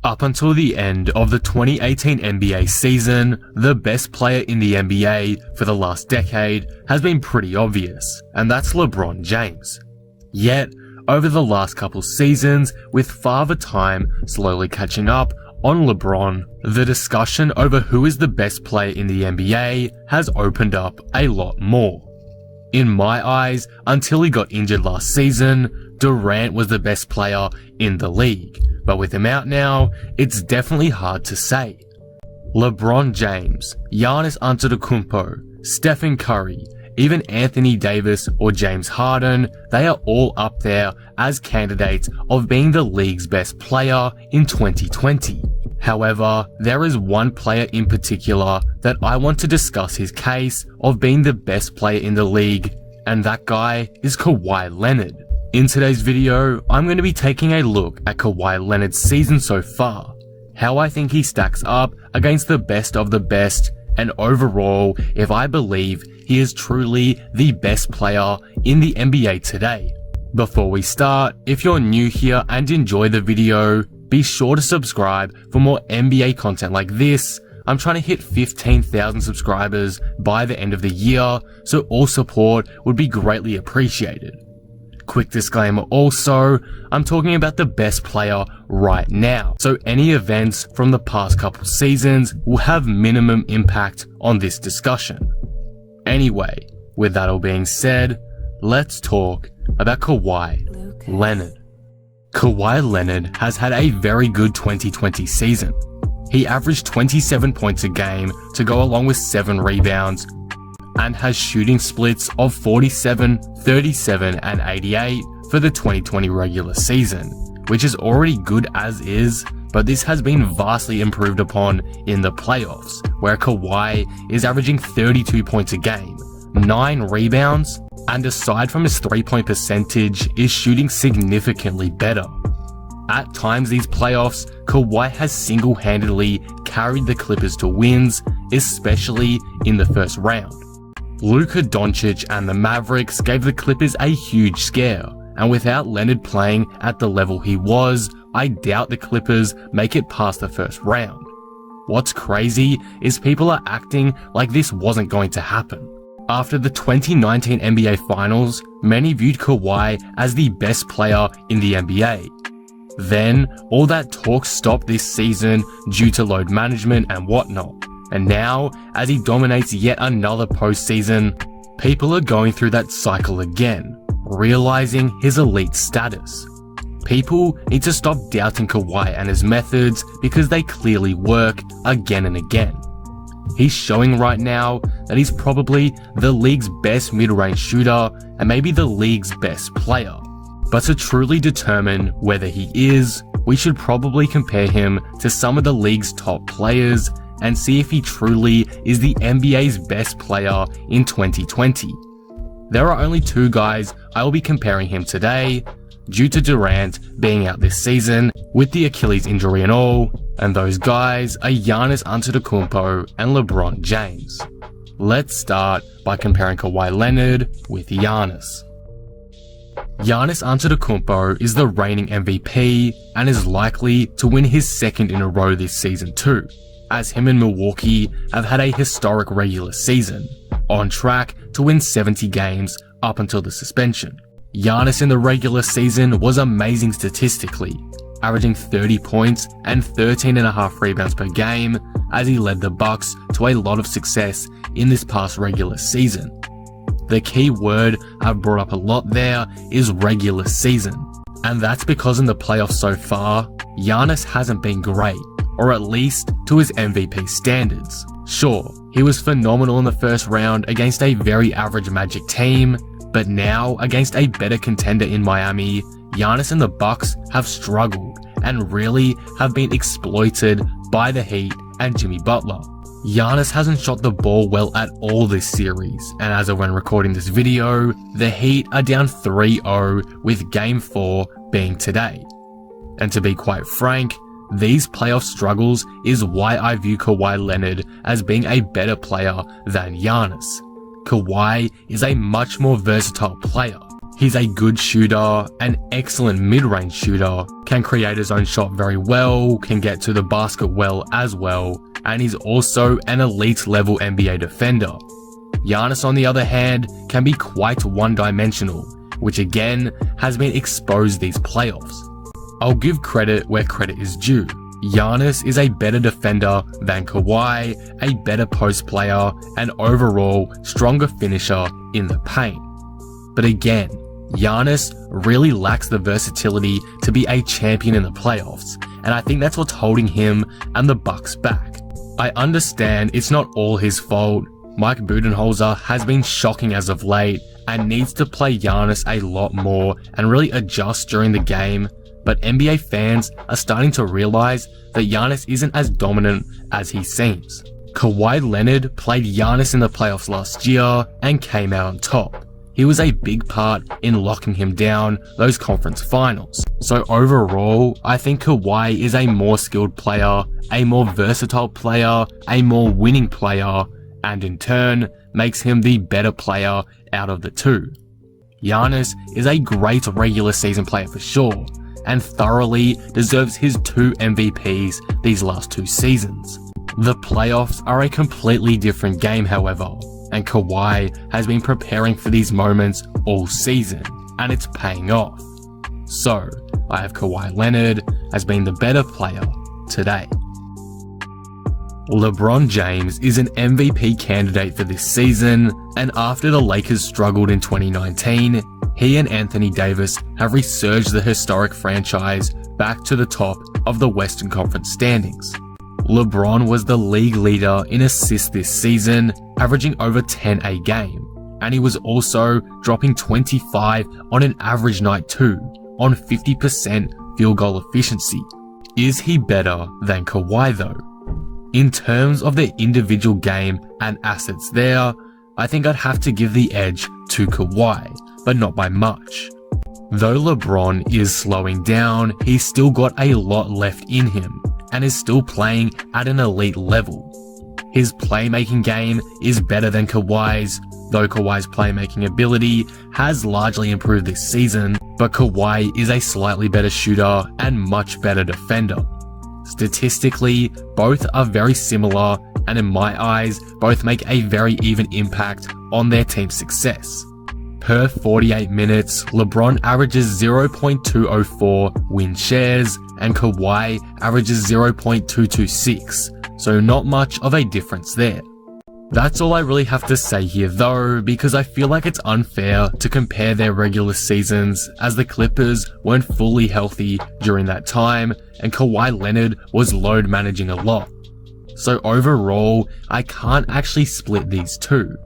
Up until the end of the 2018 NBA season, the best player in the NBA for the last decade has been pretty obvious, and that's LeBron James. Yet, over the last couple seasons, with Father Time slowly catching up on LeBron, the discussion over who is the best player in the NBA has opened up a lot more. In my eyes, until he got injured last season, Durant was the best player in the league. But with him out now, it's definitely hard to say. LeBron James, Giannis Antetokounmpo, Stephen Curry, even Anthony Davis or James Harden, they are all up there as candidates of being the league's best player in 2020. However, there is one player in particular that I want to discuss his case of being the best player in the league, and that guy is Kawhi Leonard. In today's video, I'm going to be taking a look at Kawhi Leonard's season so far, how I think he stacks up against the best of the best, and overall, if I believe he is truly the best player in the NBA today. Before we start, if you're new here and enjoy the video, be sure to subscribe for more NBA content like this. I'm trying to hit 15,000 subscribers by the end of the year, so all support would be greatly appreciated. Quick disclaimer also, I'm talking about the best player right now, so any events from the past couple seasons will have minimum impact on this discussion. Anyway, with that all being said, let's talk about Kawhi Leonard. Kawhi Leonard has had a very good 2020 season. He averaged 27 points a game to go along with 7 rebounds, and has shooting splits of 47, 37, and 88 for the 2020 regular season, which is already good as is, but this has been vastly improved upon in the playoffs, where Kawhi is averaging 32 points a game, 9 rebounds, and aside from his 3-point percentage, is shooting significantly better. At times these playoffs, Kawhi has single-handedly carried the Clippers to wins, especially in the first round. Luka Doncic and the Mavericks gave the Clippers a huge scare, and without Leonard playing at the level he was, I doubt the Clippers make it past the first round. What's crazy is people are acting like this wasn't going to happen. After the 2019 NBA Finals, many viewed Kawhi as the best player in the NBA. Then, all that talk stopped this season due to load management and whatnot. And now, as he dominates yet another postseason, people are going through that cycle again, realizing his elite status. People need to stop doubting Kawhi and his methods because they clearly work again and again. He's showing right now that he's probably the league's best mid-range shooter and maybe the league's best player. But to truly determine whether he is, we should probably compare him to some of the league's top players and see if he truly is the NBA's best player in 2020. There are only 2 guys I will be comparing him today, due to Durant being out this season with the Achilles injury and all, and those guys are Giannis Antetokounmpo and LeBron James. Let's start by comparing Kawhi Leonard with Giannis. Giannis Antetokounmpo is the reigning MVP and is likely to win his 2nd in a row this season too, as him and Milwaukee have had a historic regular season, on track to win 70 games up until the suspension. Giannis in the regular season was amazing statistically, averaging 30 points and 13.5 rebounds per game as he led the Bucks to a lot of success in this past regular season. The key word I've brought up a lot there is regular season, and that's because in the playoffs so far, Giannis hasn't been great, or at least to his MVP standards. Sure, he was phenomenal in the first round against a very average Magic team, but now against a better contender in Miami, Giannis and the Bucks have struggled and really have been exploited by the Heat and Jimmy Butler. Giannis hasn't shot the ball well at all this series, and as of when recording this video, the Heat are down 3-0 with Game 4 being today. And to be quite frank, these playoff struggles is why I view Kawhi Leonard as being a better player than Giannis. Kawhi is a much more versatile player. He's a good shooter, an excellent mid-range shooter, can create his own shot very well, can get to the basket well as well, and he's also an elite level NBA defender. Giannis, on the other hand, can be quite one-dimensional, which again has been exposed these playoffs. I'll give credit where credit is due. Giannis is a better defender than Kawhi, a better post player, and overall stronger finisher in the paint. But again, Giannis really lacks the versatility to be a champion in the playoffs, and I think that's what's holding him and the Bucks back. I understand it's not all his fault. Mike Budenholzer has been shocking as of late and needs to play Giannis a lot more and really adjust during the game, but NBA fans are starting to realize that Giannis isn't as dominant as he seems. Kawhi Leonard played Giannis in the playoffs last year and came out on top. He was a big part in locking him down those conference finals. So overall, I think Kawhi is a more skilled player, a more versatile player, a more winning player, and in turn makes him the better player out of the two. Giannis is a great regular season player for sure, and thoroughly deserves his 2 MVPs these last 2 seasons. The playoffs are a completely different game, however, and Kawhi has been preparing for these moments all season, and it's paying off. So, I have Kawhi Leonard as being the better player today. LeBron James is an MVP candidate for this season, and after the Lakers struggled in 2019, he and Anthony Davis have resurged the historic franchise back to the top of the Western Conference standings. LeBron was the league leader in assists this season, averaging over 10 a game, and he was also dropping 25 on an average night too, on 50% field goal efficiency. Is he better than Kawhi though? In terms of their individual game and assets there, I think I'd have to give the edge to Kawhi, but not by much. Though LeBron is slowing down, he's still got a lot left in him, and is still playing at an elite level. His playmaking game is better than Kawhi's, though Kawhi's playmaking ability has largely improved this season, but Kawhi is a slightly better shooter and much better defender. Statistically, both are very similar, and in my eyes, both make a very even impact on their team's success. Per 48 minutes, LeBron averages 0.204 win shares, and Kawhi averages 0.226, so not much of a difference there. That's all I really have to say here though, because I feel like it's unfair to compare their regular seasons, as the Clippers weren't fully healthy during that time, and Kawhi Leonard was load managing a lot. So overall, I can't actually split these two.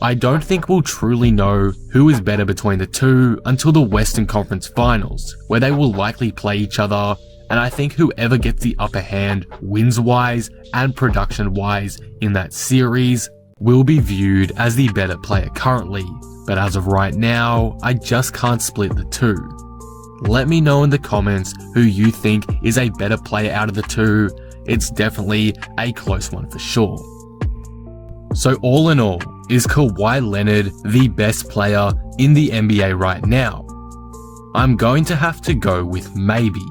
I don't think we'll truly know who is better between the two until the Western Conference Finals, where they will likely play each other, and I think whoever gets the upper hand wins-wise and production-wise in that series will be viewed as the better player currently, but as of right now, I just can't split the two. Let me know in the comments who you think is a better player out of the two. It's definitely a close one for sure. So all in all, is Kawhi Leonard the best player in the NBA right now? I'm going to have to go with maybe,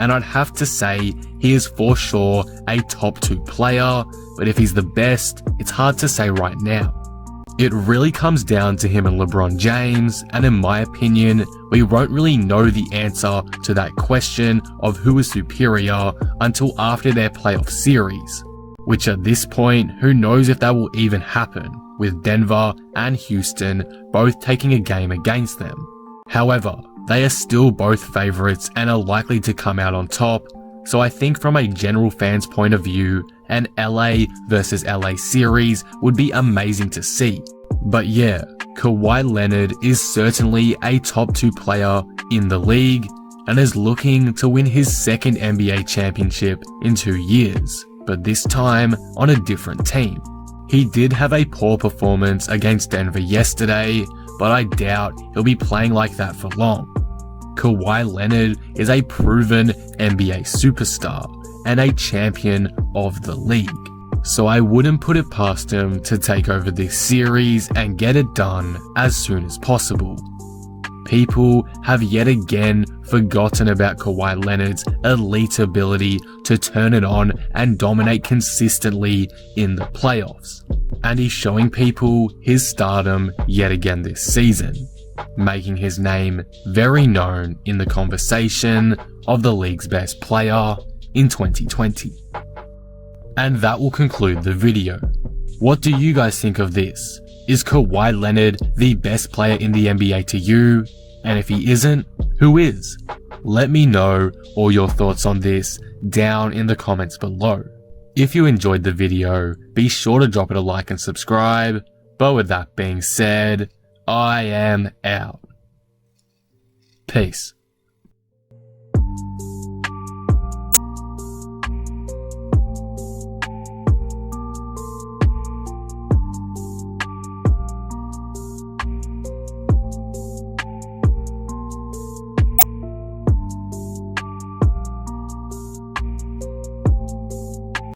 and I'd have to say he is for sure a top 2 player, but if he's the best, it's hard to say right now. It really comes down to him and LeBron James, and in my opinion, we won't really know the answer to that question of who is superior until after their playoff series, which at this point, who knows if that will even happen, with Denver and Houston both taking a game against them. However, they are still both favourites and are likely to come out on top, so I think from a general fan's point of view, an LA versus LA series would be amazing to see. But yeah, Kawhi Leonard is certainly a top 2 player in the league and is looking to win his second NBA championship in 2 years, but this time on a different team. He did have a poor performance against Denver yesterday, but I doubt he'll be playing like that for long. Kawhi Leonard is a proven NBA superstar and a champion of the league, so I wouldn't put it past him to take over this series and get it done as soon as possible. people have yet again forgotten about Kawhi Leonard's elite ability to turn it on and dominate consistently in the playoffs. And he's showing people his stardom yet again this season, making his name very known in the conversation of the league's best player in 2020. And that will conclude the video. What do you guys think of this? Is Kawhi Leonard the best player in the NBA to you? And if he isn't, who is? Let me know all your thoughts on this down in the comments below. If you enjoyed the video, be sure to drop it a like and subscribe. But with that being said, I am out. Peace.